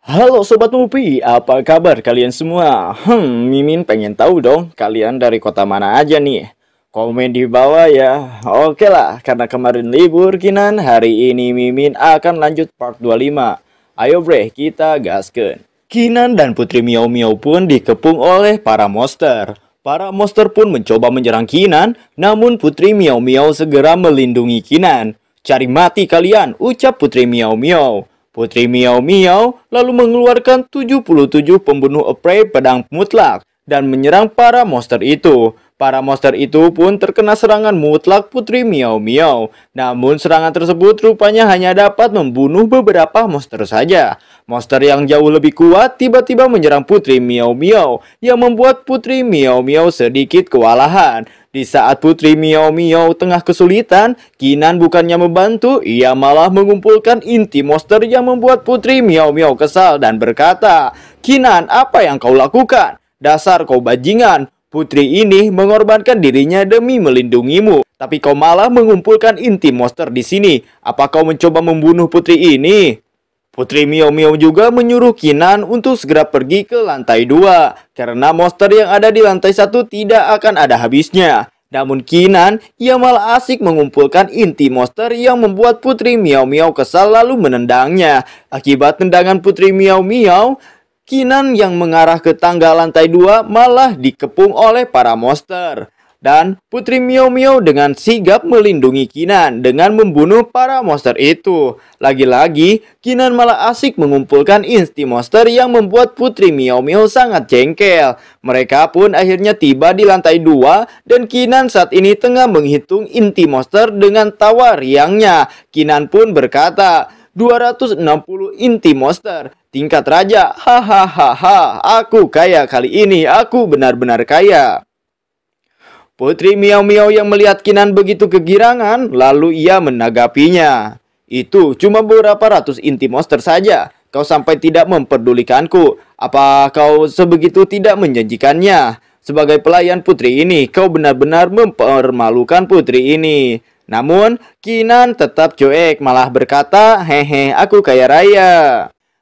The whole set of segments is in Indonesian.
Halo Sobat Mupi, apa kabar kalian semua? Mimin pengen tahu dong, kalian dari kota mana aja nih? Komen di bawah ya. Oke lah, karena kemarin libur Kinan, hari ini Mimin akan lanjut part 25. Ayo bre, kita gaskeun. Kinan dan Putri Miao Miao pun dikepung oleh para monster. Para monster pun mencoba menyerang Kinan, namun Putri Miao Miao segera melindungi Kinan. Cari mati kalian, ucap Putri Miao Miao. Putri Miao Miao lalu mengeluarkan 77 pembunuh prey pedang mutlak dan menyerang para monster itu. Para monster itu pun terkena serangan mutlak Putri Miao Miao. Namun serangan tersebut rupanya hanya dapat membunuh beberapa monster saja. Monster yang jauh lebih kuat tiba-tiba menyerang Putri Miao Miao yang membuat Putri Miao Miao sedikit kewalahan. Di saat Putri Miao Miao tengah kesulitan, Kinan bukannya membantu, ia malah mengumpulkan inti monster yang membuat Putri Miao Miao kesal dan berkata, "Kinan, apa yang kau lakukan? Dasar kau bajingan. Putri ini mengorbankan dirinya demi melindungimu, tapi kau malah mengumpulkan inti monster di sini. Apa kau mencoba membunuh putri ini?" Putri Miao Miao juga menyuruh Kinan untuk segera pergi ke lantai 2 karena monster yang ada di lantai 1 tidak akan ada habisnya. Namun Kinan, ia malah asik mengumpulkan inti monster yang membuat Putri Miao Miao kesal lalu menendangnya. Akibat tendangan Putri Miao Miao, Kinan yang mengarah ke tangga lantai 2 malah dikepung oleh para monster. Dan Putri Miao Miao dengan sigap melindungi Kinan dengan membunuh para monster itu. Lagi-lagi, Kinan malah asik mengumpulkan inti monster yang membuat Putri Miao Miao sangat jengkel. Mereka pun akhirnya tiba di lantai 2 dan Kinan saat ini tengah menghitung inti monster dengan tawa riangnya. Kinan pun berkata, 260 inti monster, tingkat raja, hahaha, aku kaya kali ini, aku benar-benar kaya. Putri Miao Miao yang melihat Kinan begitu kegirangan, lalu ia menanggapinya. Itu cuma beberapa ratus inti monster saja. Kau sampai tidak memperdulikanku. Apa kau sebegitu tidak menjanjikannya? Sebagai pelayan putri ini, kau benar-benar mempermalukan putri ini. Namun, Kinan tetap cuek, malah berkata, "Hehe, aku kaya raya."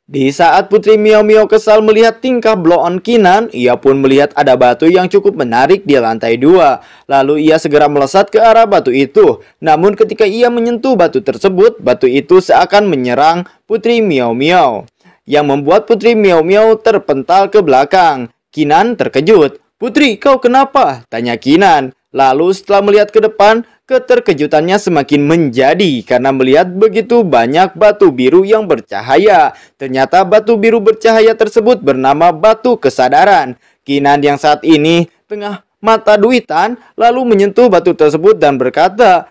Di saat Putri Miao Miao kesal melihat tingkah blow-on Kinan, ia pun melihat ada batu yang cukup menarik di lantai 2. Lalu ia segera melesat ke arah batu itu. Namun ketika ia menyentuh batu tersebut, batu itu seakan menyerang Putri Miao Miao, yang membuat Putri Miao Miao terpental ke belakang. Kinan terkejut. "Putri, kau kenapa?" tanya Kinan. Lalu setelah melihat ke depan, keterkejutannya semakin menjadi karena melihat begitu banyak batu biru yang bercahaya. Ternyata batu biru bercahaya tersebut bernama batu kesadaran. Kinan yang saat ini tengah mata duitan lalu menyentuh batu tersebut dan berkata,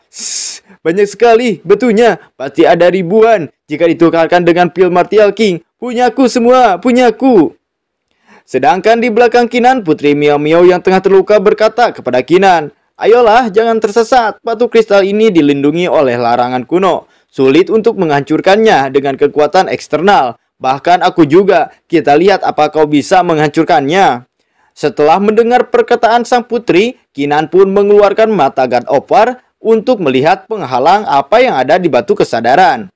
"Banyak sekali batunya, pasti ada ribuan. Jika ditukarkan dengan pil Martial King, punyaku semua, punyaku." Sedangkan di belakang Kinan, Putri Miao Miao yang tengah terluka berkata kepada Kinan, "Ayolah, jangan tersesat. Batu kristal ini dilindungi oleh larangan kuno. Sulit untuk menghancurkannya dengan kekuatan eksternal. Bahkan aku juga. Kita lihat apa kau bisa menghancurkannya." Setelah mendengar perkataan sang putri, Kinan pun mengeluarkan mata God of War untuk melihat penghalang apa yang ada di batu kesadaran.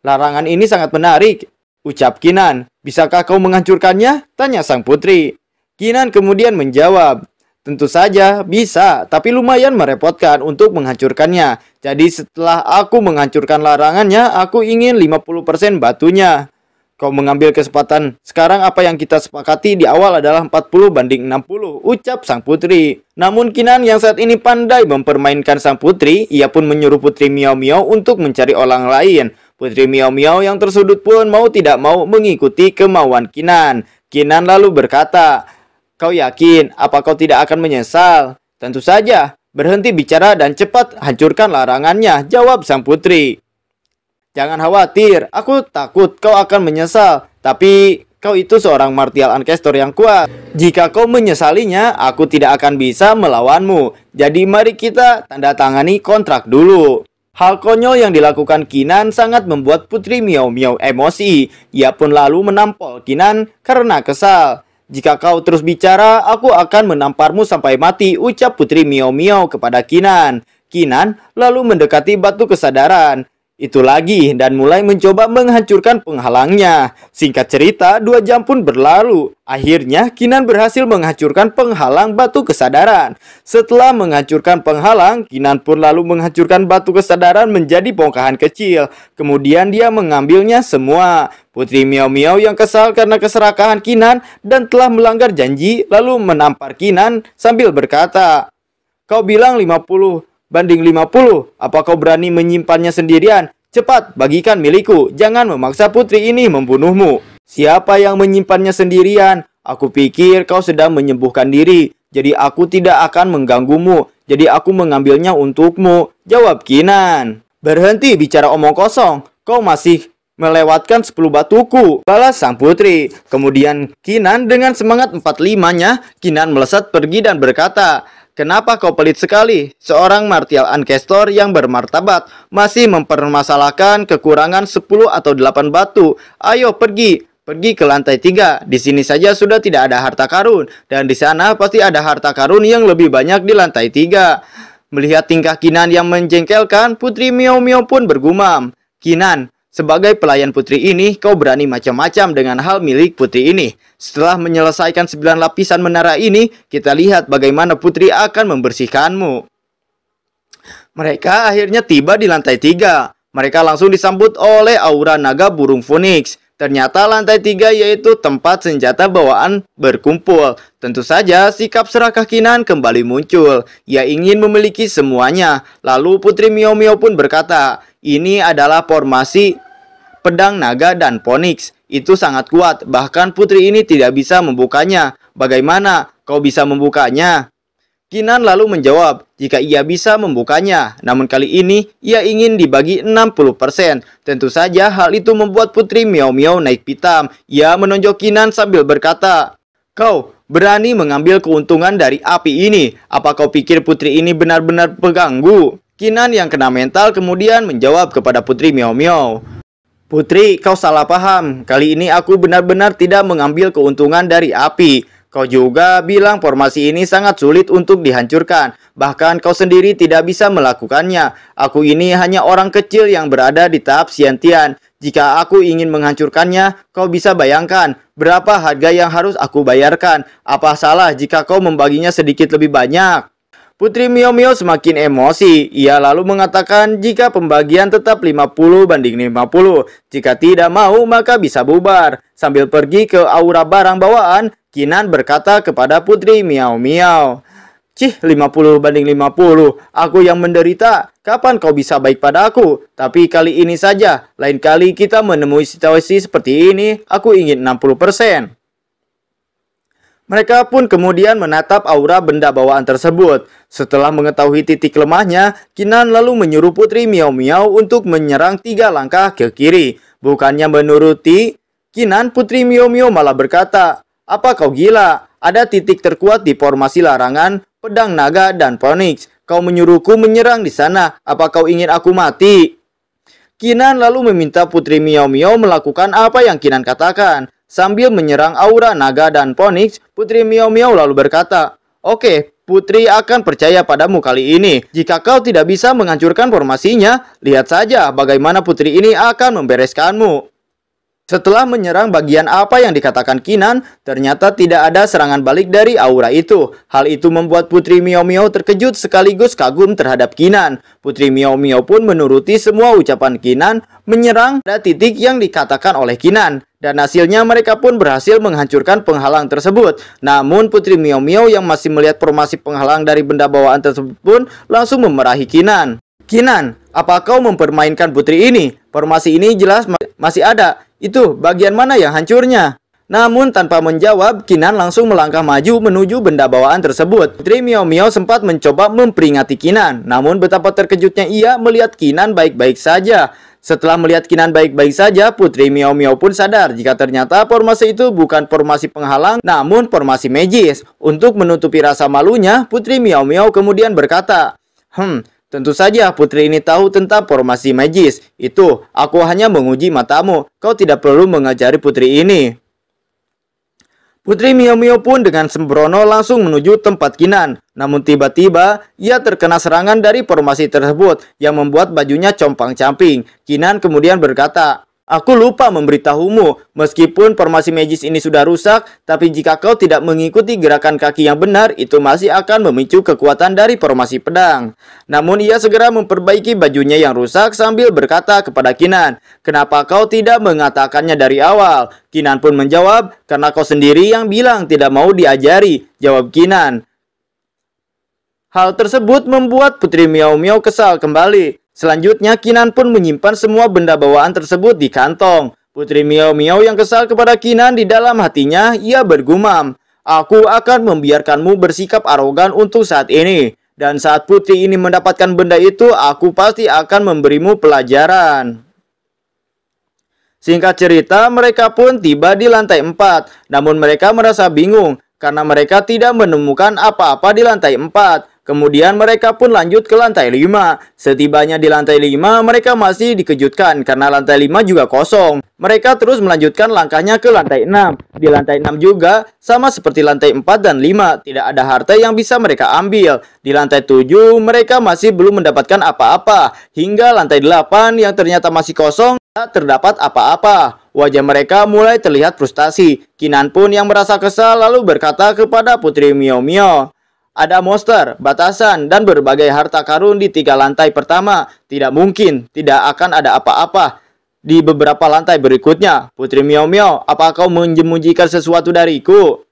"Larangan ini sangat menarik," ucap Kinan. "Bisakah kau menghancurkannya?" tanya sang putri. Kinan kemudian menjawab, "Tentu saja bisa, tapi lumayan merepotkan untuk menghancurkannya. Jadi setelah aku menghancurkan larangannya, aku ingin 50% batunya." "Kau mengambil kesempatan. Sekarang apa yang kita sepakati di awal adalah 40/60, ucap sang putri. Namun Kinan yang saat ini pandai mempermainkan sang putri, ia pun menyuruh Putri Miao Miao untuk mencari orang lain. Putri Miao Miao yang tersudut pun mau tidak mau mengikuti kemauan Kinan. Kinan lalu berkata, "Kau yakin? Apa kau tidak akan menyesal?" "Tentu saja. Berhenti bicara dan cepat hancurkan larangannya," jawab sang putri. "Jangan khawatir, aku takut kau akan menyesal. Tapi kau itu seorang martial ancestor yang kuat. Jika kau menyesalinya, aku tidak akan bisa melawanmu. Jadi mari kita tanda tangani kontrak dulu." Hal konyol yang dilakukan Kinan sangat membuat Putri Miao Miao emosi. Ia pun lalu menampol Kinan karena kesal. "Jika kau terus bicara, aku akan menamparmu sampai mati," ucap Putri Miao Miao kepada Kinan. Kinan lalu mendekati batu kesadaran. itu lagi dan mulai mencoba menghancurkan penghalangnya. Singkat cerita, 2 jam pun berlalu. Akhirnya, Kinan berhasil menghancurkan penghalang batu kesadaran. Setelah menghancurkan penghalang, Kinan pun lalu menghancurkan batu kesadaran menjadi bongkahan kecil. Kemudian dia mengambilnya semua. Putri Miao Miao yang kesal karena keserakahan Kinan dan telah melanggar janji, lalu menampar Kinan sambil berkata, "Kau bilang 50 banding 50. Apa kau berani menyimpannya sendirian? Cepat, bagikan milikku. Jangan memaksa putri ini membunuhmu." "Siapa yang menyimpannya sendirian? Aku pikir kau sedang menyembuhkan diri. Jadi aku tidak akan mengganggumu. Jadi aku mengambilnya untukmu," jawab Kinan. "Berhenti bicara omong kosong. Kau masih melewatkan 10 batuku," balas sang putri. Kemudian Kinan dengan semangat 45-nya, Kinan melesat pergi dan berkata, "Kenapa kau pelit sekali? Seorang martial ancestor yang bermartabat masih mempermasalahkan kekurangan 10 atau 8 batu. Ayo pergi ke lantai 3. Di sini saja sudah tidak ada harta karun, dan di sana pasti ada harta karun yang lebih banyak di lantai 3. Melihat tingkah Kinan yang menjengkelkan, Putri Miao Miao pun bergumam, "Kinan, sebagai pelayan putri ini, kau berani macam-macam dengan hal milik putri ini. Setelah menyelesaikan 9 lapisan menara ini, kita lihat bagaimana putri akan membersihkanmu." Mereka akhirnya tiba di lantai 3. Mereka langsung disambut oleh aura naga burung phoenix. Ternyata lantai 3 yaitu tempat senjata bawaan berkumpul. Tentu saja sikap serakah Kinan kembali muncul. Ia ingin memiliki semuanya. Lalu Putri Miao Miao pun berkata, "Ini adalah formasi pedang naga dan phoenix. Itu sangat kuat. Bahkan putri ini tidak bisa membukanya. Bagaimana kau bisa membukanya?" Kinan lalu menjawab, jika ia bisa membukanya. Namun kali ini, ia ingin dibagi 60%. Tentu saja hal itu membuat Putri Miao Miao naik pitam. Ia menonjok Kinan sambil berkata, "Kau berani mengambil keuntungan dari api ini? Apa kau pikir putri ini benar-benar pengganggu?" Kinan yang kena mental kemudian menjawab kepada Putri Miao Miao, "Putri, kau salah paham. Kali ini aku benar-benar tidak mengambil keuntungan dari api. Kau juga bilang formasi ini sangat sulit untuk dihancurkan. Bahkan kau sendiri tidak bisa melakukannya. Aku ini hanya orang kecil yang berada di tahap Xiantian. Jika aku ingin menghancurkannya, kau bisa bayangkan berapa harga yang harus aku bayarkan. Apa salah jika kau membaginya sedikit lebih banyak?" Putri Miao Miao semakin emosi. Ia lalu mengatakan jika pembagian tetap 50 banding 50. Jika tidak mau, maka bisa bubar. Sambil pergi ke aura barang bawaan, Kinan berkata kepada Putri Miao Miao, "Cih, 50 banding 50. Aku yang menderita. Kapan kau bisa baik pada aku? Tapi kali ini saja. Lain kali kita menemui situasi seperti ini, aku ingin 60%. Mereka pun kemudian menatap aura benda bawaan tersebut. Setelah mengetahui titik lemahnya, Kinan lalu menyuruh Putri Miao Miao untuk menyerang 3 langkah ke kiri. Bukannya menuruti Kinan, Putri Miao Miao malah berkata, "Apa kau gila? Ada titik terkuat di formasi larangan, pedang naga dan phoenix. Kau menyuruhku menyerang di sana. Apa kau ingin aku mati?" Kinan lalu meminta Putri Miao Miao melakukan apa yang Kinan katakan. Sambil menyerang aura naga dan phoenix, Putri Miao Miao lalu berkata, "Oke, Putri akan percaya padamu kali ini. Jika kau tidak bisa menghancurkan formasinya, lihat saja bagaimana putri ini akan membereskanmu." Setelah menyerang bagian apa yang dikatakan Kinan, ternyata tidak ada serangan balik dari aura itu. Hal itu membuat Putri Miao Miao terkejut sekaligus kagum terhadap Kinan. Putri Miao Miao pun menuruti semua ucapan Kinan, menyerang pada titik yang dikatakan oleh Kinan. Dan hasilnya mereka pun berhasil menghancurkan penghalang tersebut. Namun Putri Miao Miao yang masih melihat formasi penghalang dari benda bawaan tersebut pun langsung memarahi Kinan. "Kinan, apa kau mempermainkan putri ini? Formasi ini jelas masih ada. Itu bagian mana yang hancurnya?" Namun tanpa menjawab, Kinan langsung melangkah maju menuju benda bawaan tersebut. Putri Miao Miao sempat mencoba memperingati Kinan. Namun betapa terkejutnya ia melihat Kinan baik-baik saja. Setelah melihat Kinan baik-baik saja, Putri Miao Miao pun sadar jika ternyata formasi itu bukan formasi penghalang, namun formasi magis. Untuk menutupi rasa malunya, Putri Miao Miao kemudian berkata, "Tentu saja putri ini tahu tentang formasi magis. Itu, aku hanya menguji matamu. Kau tidak perlu mengajari putri ini." Putri Miao Miao pun dengan sembrono langsung menuju tempat Kinan. Namun tiba-tiba ia terkena serangan dari formasi tersebut yang membuat bajunya compang-camping. Kinan kemudian berkata, "Aku lupa memberitahumu, meskipun formasi magis ini sudah rusak, tapi jika kau tidak mengikuti gerakan kaki yang benar, itu masih akan memicu kekuatan dari formasi pedang." Namun ia segera memperbaiki bajunya yang rusak sambil berkata kepada Kinan, "Kenapa kau tidak mengatakannya dari awal?" Kinan pun menjawab, "Karena kau sendiri yang bilang tidak mau diajari," jawab Kinan. Hal tersebut membuat Putri Miao Miao kesal kembali. Selanjutnya, Kinan pun menyimpan semua benda bawaan tersebut di kantong. Putri Miao Miao yang kesal kepada Kinan, di dalam hatinya, ia bergumam, "Aku akan membiarkanmu bersikap arogan untuk saat ini. Dan saat putri ini mendapatkan benda itu, aku pasti akan memberimu pelajaran." Singkat cerita, mereka pun tiba di lantai 4. Namun mereka merasa bingung, karena mereka tidak menemukan apa-apa di lantai 4. Kemudian mereka pun lanjut ke lantai 5. Setibanya di lantai 5, mereka masih dikejutkan karena lantai 5 juga kosong. Mereka terus melanjutkan langkahnya ke lantai 6. Di lantai 6 juga, sama seperti lantai 4 dan 5, tidak ada harta yang bisa mereka ambil. Di lantai 7, mereka masih belum mendapatkan apa-apa. Hingga lantai 8 yang ternyata masih kosong, tak terdapat apa-apa. Wajah mereka mulai terlihat frustasi. Kinan pun yang merasa kesal lalu berkata kepada Putri Miao Miao, "Ada monster, batasan, dan berbagai harta karun di 3 lantai pertama. Tidak mungkin, tidak akan ada apa-apa di beberapa lantai berikutnya. Putri Miao Miao, apa kau menyembunyikan sesuatu dariku?"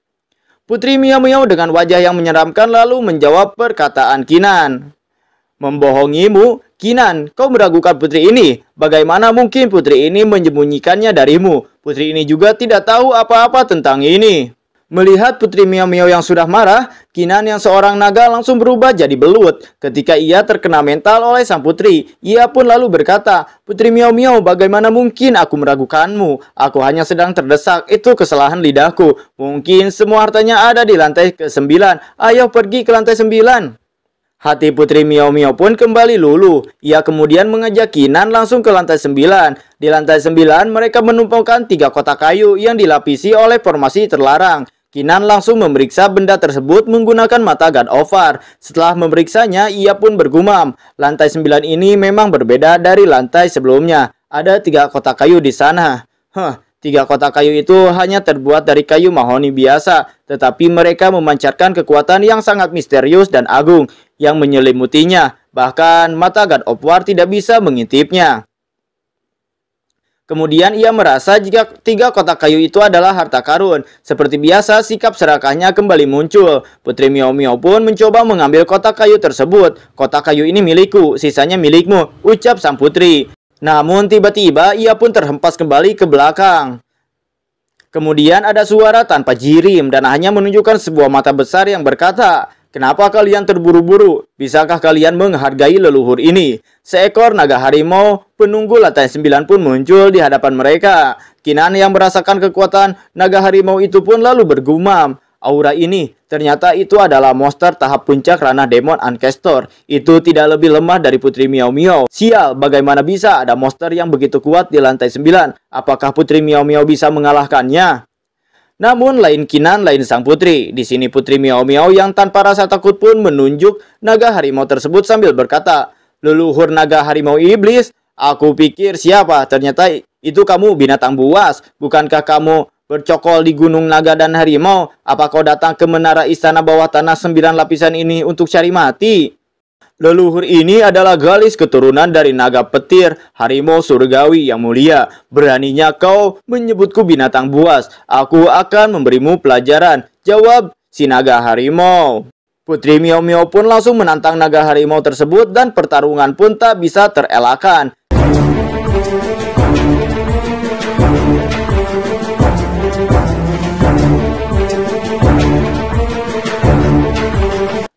Putri Miao Miao dengan wajah yang menyeramkan lalu menjawab perkataan Kinan. "Membohongimu? Kinan, kau meragukan putri ini. Bagaimana mungkin putri ini menyembunyikannya darimu? Putri ini juga tidak tahu apa-apa tentang ini." Melihat Putri Miao Miao yang sudah marah, Kinan yang seorang naga langsung berubah jadi belut. Ketika ia terkena mental oleh sang putri, ia pun lalu berkata, "Putri Miao Miao, bagaimana mungkin aku meragukanmu? Aku hanya sedang terdesak, itu kesalahan lidahku. Mungkin semua hartanya ada di lantai ke-9. Ayo pergi ke lantai 9. Hati Putri Miao Miao pun kembali luluh. Ia kemudian mengajak Kinan langsung ke lantai 9. Di lantai 9, mereka menumpangkan 3 kotak kayu yang dilapisi oleh formasi terlarang. Kinan langsung memeriksa benda tersebut menggunakan mata God of War. Setelah memeriksanya, ia pun bergumam, lantai 9 ini memang berbeda dari lantai sebelumnya. Ada 3 kotak kayu di sana. 3 kotak kayu itu hanya terbuat dari kayu mahoni biasa, tetapi mereka memancarkan kekuatan yang sangat misterius dan agung yang menyelimutinya. Bahkan mata God of War tidak bisa mengintipnya. Kemudian ia merasa jika 3 kotak kayu itu adalah harta karun. Seperti biasa, sikap serakahnya kembali muncul. Putri Miao Miao pun mencoba mengambil kotak kayu tersebut. "Kotak kayu ini milikku, sisanya milikmu," ucap sang putri. Namun tiba-tiba ia pun terhempas kembali ke belakang. Kemudian ada suara tanpa jirim dan hanya menunjukkan sebuah mata besar yang berkata, "Kenapa kalian terburu-buru? Bisakah kalian menghargai leluhur ini?" Seekor naga harimau penunggu lantai 9 pun muncul di hadapan mereka. Kinan yang merasakan kekuatan naga harimau itu pun lalu bergumam, "Aura ini, ternyata itu adalah monster tahap puncak ranah Demon Ancestor. Itu tidak lebih lemah dari Putri Miao Miao. Sial, bagaimana bisa ada monster yang begitu kuat di lantai 9? Apakah Putri Miao Miao bisa mengalahkannya?" Namun lain Kinan, lain sang putri. Di sini Putri Miao Miao yang tanpa rasa takut pun menunjuk naga harimau tersebut sambil berkata, "Leluhur naga harimau iblis, aku pikir siapa? Ternyata itu kamu binatang buas. Bukankah kamu bercokol di gunung naga dan harimau? Apa kau datang ke menara istana bawah tanah 9 lapisan ini untuk cari mati? Leluhur ini adalah galis keturunan dari naga petir, harimau surgawi yang mulia. Beraninya kau menyebutku binatang buas. Aku akan memberimu pelajaran," jawab si naga harimau. Putri Miao Miao pun langsung menantang naga harimau tersebut dan pertarungan pun tak bisa terelakkan.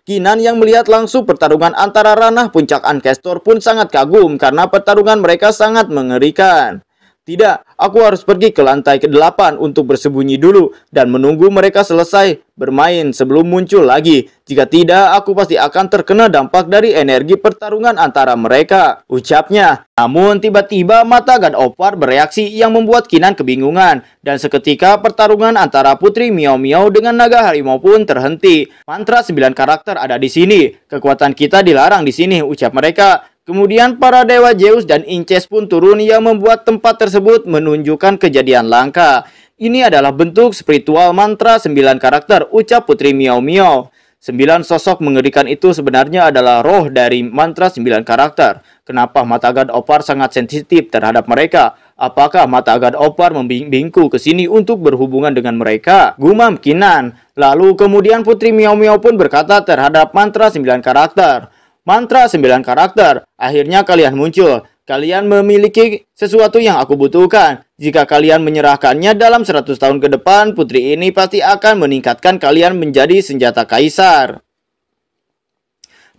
Kinan yang melihat langsung pertarungan antara ranah puncak Ancestor pun sangat kagum karena pertarungan mereka sangat mengerikan. "Tidak, Aku harus pergi ke lantai ke-8 untuk bersembunyi dulu dan menunggu mereka selesai bermain sebelum muncul lagi. Jika tidak, aku pasti akan terkena dampak dari energi pertarungan antara mereka, ucapnya. Namun tiba-tiba mata God of War bereaksi yang membuat Kinan kebingungan. Dan seketika pertarungan antara Putri Miao Miao dengan naga harimau pun terhenti. Mantra 9 karakter ada di sini. Kekuatan kita dilarang di sini, ucap mereka. Kemudian para dewa Zeus dan Inces pun turun yang membuat tempat tersebut menunjukkan kejadian langka. Ini adalah bentuk spiritual mantra 9 karakter, ucap Putri Miao Miao. 9 sosok mengerikan itu sebenarnya adalah roh dari mantra 9 karakter. Kenapa mata God of War sangat sensitif terhadap mereka? Apakah mata God of War membimbingku ke sini untuk berhubungan dengan mereka? Gumam Kinan. Lalu kemudian Putri Miao Miao pun berkata terhadap mantra 9 karakter. Mantra 9 karakter, akhirnya kalian muncul. Kalian memiliki sesuatu yang aku butuhkan. Jika kalian menyerahkannya dalam 100 tahun ke depan, putri ini pasti akan meningkatkan kalian menjadi senjata kaisar.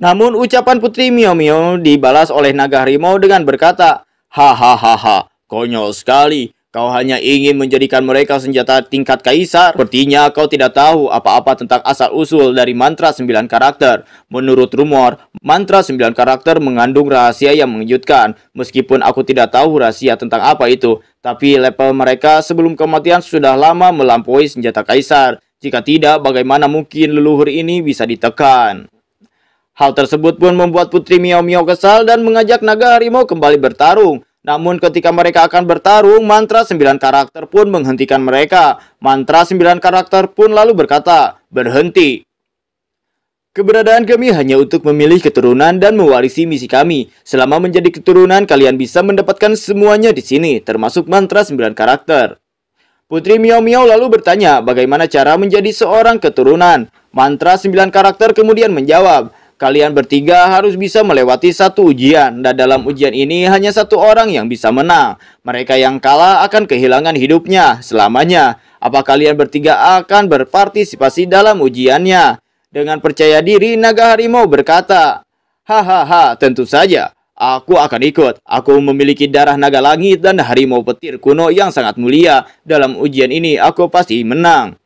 Namun ucapan Putri Miao Miao dibalas oleh naga harimau dengan berkata, hahaha, konyol sekali. Kau hanya ingin menjadikan mereka senjata tingkat kaisar. Sepertinya kau tidak tahu apa-apa tentang asal-usul dari mantra 9 karakter. Menurut rumor, mantra 9 karakter mengandung rahasia yang mengejutkan. Meskipun aku tidak tahu rahasia tentang apa itu, tapi level mereka sebelum kematian sudah lama melampaui senjata kaisar. Jika tidak, bagaimana mungkin leluhur ini bisa ditekan? Hal tersebut pun membuat Putri Miao Miao kesal dan mengajak naga harimau kembali bertarung. Namun ketika mereka akan bertarung, mantra 9 karakter pun menghentikan mereka. Mantra 9 karakter pun lalu berkata, berhenti. Keberadaan kami hanya untuk memilih keturunan dan mewarisi misi kami. Selama menjadi keturunan, kalian bisa mendapatkan semuanya di sini, termasuk mantra 9 karakter. Putri Miao Miao lalu bertanya, bagaimana cara menjadi seorang keturunan? Mantra 9 karakter kemudian menjawab, kalian bertiga harus bisa melewati satu ujian, dan dalam ujian ini hanya satu orang yang bisa menang. Mereka yang kalah akan kehilangan hidupnya selamanya. Apa kalian bertiga akan berpartisipasi dalam ujiannya? Dengan percaya diri, naga harimau berkata, hahaha, tentu saja. Aku akan ikut. Aku memiliki darah naga langit dan harimau petir kuno yang sangat mulia. Dalam ujian ini, aku pasti menang.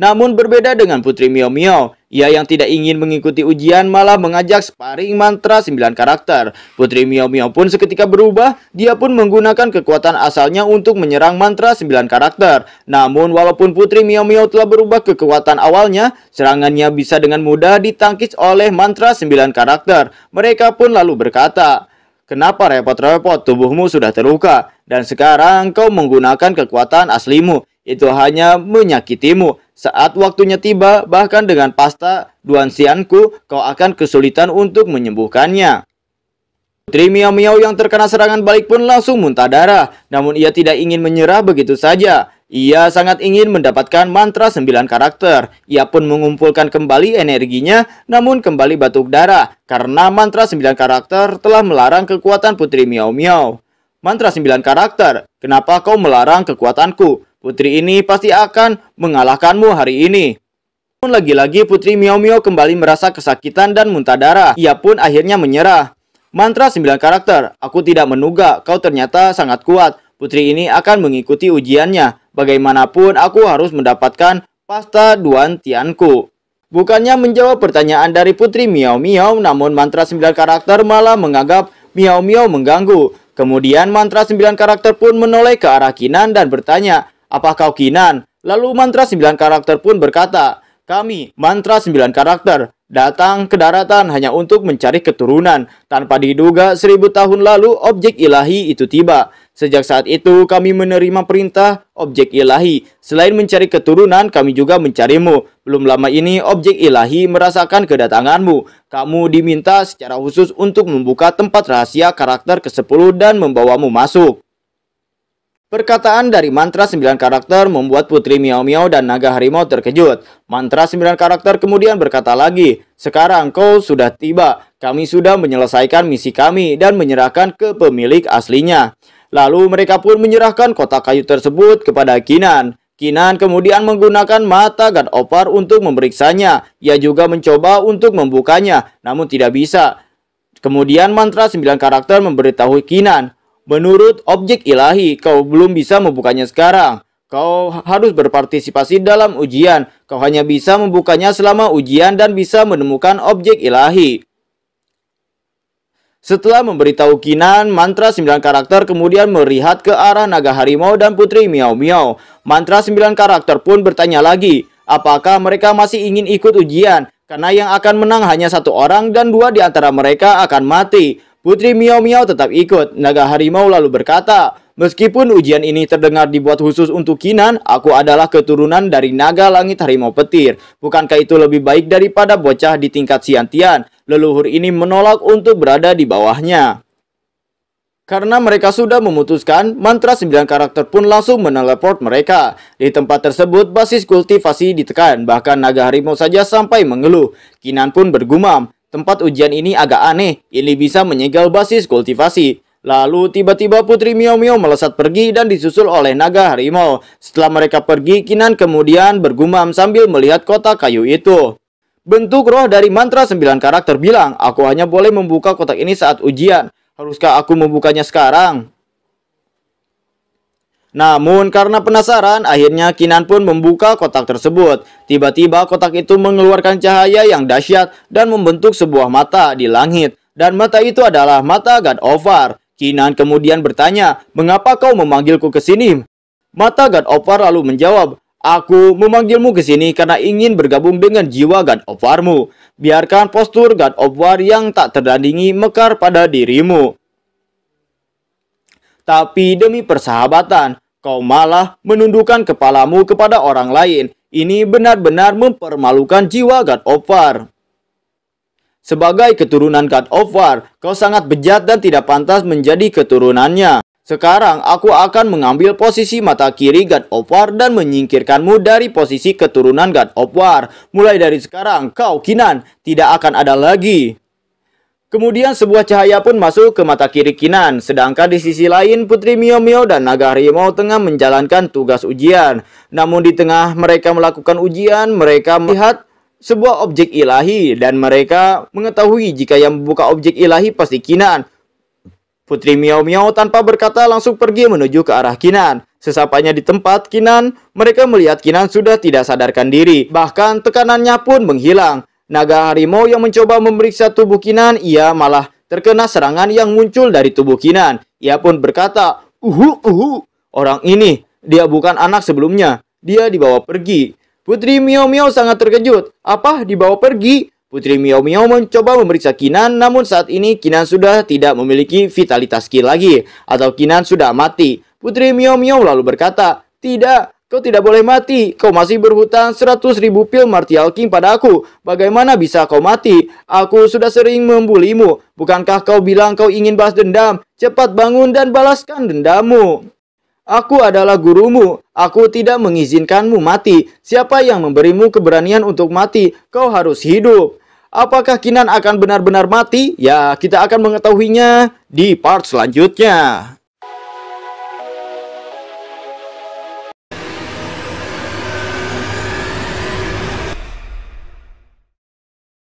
Namun berbeda dengan Putri Miao Miao, ia yang tidak ingin mengikuti ujian malah mengajak sparring mantra 9 karakter. Putri Miao Miao pun seketika berubah, dia pun menggunakan kekuatan asalnya untuk menyerang mantra 9 karakter. Namun walaupun Putri Miao Miao telah berubah ke kekuatan awalnya, serangannya bisa dengan mudah ditangkis oleh mantra 9 karakter. Mereka pun lalu berkata, kenapa repot-repot, tubuhmu sudah terluka, dan sekarang kau menggunakan kekuatan aslimu. Itu hanya menyakitimu. Saat waktunya tiba, bahkan dengan pasta Duanxianku, kau akan kesulitan untuk menyembuhkannya. Putri Miao Miao yang terkena serangan balik pun langsung muntah darah. Namun ia tidak ingin menyerah begitu saja. Ia sangat ingin mendapatkan mantra 9 karakter. Ia pun mengumpulkan kembali energinya, namun kembali batuk darah. Karena mantra 9 karakter telah melarang kekuatan Putri Miao Miao. Mantra 9 karakter, kenapa kau melarang kekuatanku? Putri ini pasti akan mengalahkanmu hari ini. Pun lagi-lagi Putri Miao Miao kembali merasa kesakitan dan muntah darah. Ia pun akhirnya menyerah. Mantra 9 karakter, aku tidak menduga kau ternyata sangat kuat. Putri ini akan mengikuti ujiannya. Bagaimanapun aku harus mendapatkan pasta Duanxianku. Bukannya menjawab pertanyaan dari Putri Miao Miao, namun mantra 9 karakter malah menganggap Miao Miao mengganggu. Kemudian mantra 9 karakter pun menoleh ke arah Kinan dan bertanya, apa kau Kinan? Lalu mantra 9 karakter pun berkata, kami, mantra 9 karakter, datang ke daratan hanya untuk mencari keturunan. Tanpa diduga 1000 tahun lalu objek ilahi itu tiba. Sejak saat itu kami menerima perintah objek ilahi. Selain mencari keturunan, kami juga mencarimu. Belum lama ini objek ilahi merasakan kedatanganmu. Kamu diminta secara khusus untuk membuka tempat rahasia karakter ke-10 dan membawamu masuk. Perkataan dari mantra 9 karakter membuat Putri Miao Miao dan naga harimau terkejut. Mantra 9 karakter kemudian berkata lagi, sekarang kau sudah tiba. Kami sudah menyelesaikan misi kami dan menyerahkan ke pemilik aslinya. Lalu mereka pun menyerahkan kotak kayu tersebut kepada Kinan. Kinan kemudian menggunakan mata God of War untuk memeriksanya. Ia juga mencoba untuk membukanya, namun tidak bisa. Kemudian mantra 9 karakter memberitahu Kinan, Menurut objek ilahi, kau belum bisa membukanya sekarang. Kau harus berpartisipasi dalam ujian. Kau hanya bisa membukanya selama ujian dan bisa menemukan objek ilahi. Setelah memberitahu Kinan, mantra 9 karakter kemudian melihat ke arah naga harimau dan putri Miao Miao. Mantra 9 karakter pun bertanya lagi, apakah mereka masih ingin ikut ujian? Karena yang akan menang hanya satu orang dan 2 di antara mereka akan mati. Putri Miao Miao tetap ikut. Naga harimau lalu berkata, meskipun ujian ini terdengar dibuat khusus untuk Kinan, aku adalah keturunan dari naga langit harimau petir. Bukankah itu lebih baik daripada bocah di tingkat Xiantian? Leluhur ini menolak untuk berada di bawahnya. Karena mereka sudah memutuskan, mantra 9 karakter pun langsung meneleport mereka. Di tempat tersebut, basis kultivasi ditekan, bahkan naga harimau saja sampai mengeluh. Kinan pun bergumam, tempat ujian ini agak aneh, ini bisa menyegel basis kultivasi. Lalu tiba-tiba putri Miao Miao melesat pergi dan disusul oleh naga harimau. Setelah mereka pergi, Kinan kemudian bergumam sambil melihat kotak kayu itu. Bentuk roh dari mantra 9 karakter bilang, aku hanya boleh membuka kotak ini saat ujian. Haruskah aku membukanya sekarang? Namun karena penasaran, akhirnya Kinan pun membuka kotak tersebut. Tiba-tiba kotak itu mengeluarkan cahaya yang dahsyat dan membentuk sebuah mata di langit. Dan mata itu adalah mata God of War. Kinan kemudian bertanya, mengapa kau memanggilku ke sini? Mata God of War lalu menjawab, aku memanggilmu ke sini karena ingin bergabung dengan jiwa God of War-mu. Biarkan postur God of War yang tak terdandingi mekar pada dirimu. Tapi demi persahabatan, kau malah menundukkan kepalamu kepada orang lain. Ini benar-benar mempermalukan jiwa God of War. Sebagai keturunan God of War, kau sangat bejat dan tidak pantas menjadi keturunannya. Sekarang aku akan mengambil posisi mata kiri God of War dan menyingkirkanmu dari posisi keturunan God of War. Mulai dari sekarang, kau Kinan tidak akan ada lagi. Kemudian sebuah cahaya pun masuk ke mata kiri Kinan. Sedangkan di sisi lain, putri Miao Miao dan naga harimau tengah menjalankan tugas ujian. Namun di tengah mereka melakukan ujian, mereka melihat sebuah objek ilahi dan mereka mengetahui jika yang membuka objek ilahi pasti Kinan. Putri Miao Miao tanpa berkata langsung pergi menuju ke arah Kinan. Sesampainya di tempat Kinan, mereka melihat Kinan sudah tidak sadarkan diri. Bahkan tekanannya pun menghilang. Naga harimau yang mencoba memeriksa tubuh Kinan, ia malah terkena serangan yang muncul dari tubuh Kinan. Ia pun berkata, orang ini, dia bukan anak sebelumnya. Dia dibawa pergi. Putri Miao Miao sangat terkejut. Apa? Dibawa pergi? Putri Miao Miao mencoba memeriksa Kinan, namun saat ini Kinan sudah tidak memiliki vitalitas ki lagi, atau Kinan sudah mati. Putri Miao Miao lalu berkata, tidak, kau tidak boleh mati. Kau masih berhutang 100.000 pil Martial King pada aku. Bagaimana bisa kau mati? Aku sudah sering membulimu. Bukankah kau bilang kau ingin balas dendam? Cepat bangun dan balaskan dendammu. Aku adalah gurumu. Aku tidak mengizinkanmu mati. Siapa yang memberimu keberanian untuk mati? Kau harus hidup. Apakah Kinan akan benar-benar mati? Ya, kita akan mengetahuinya di part selanjutnya.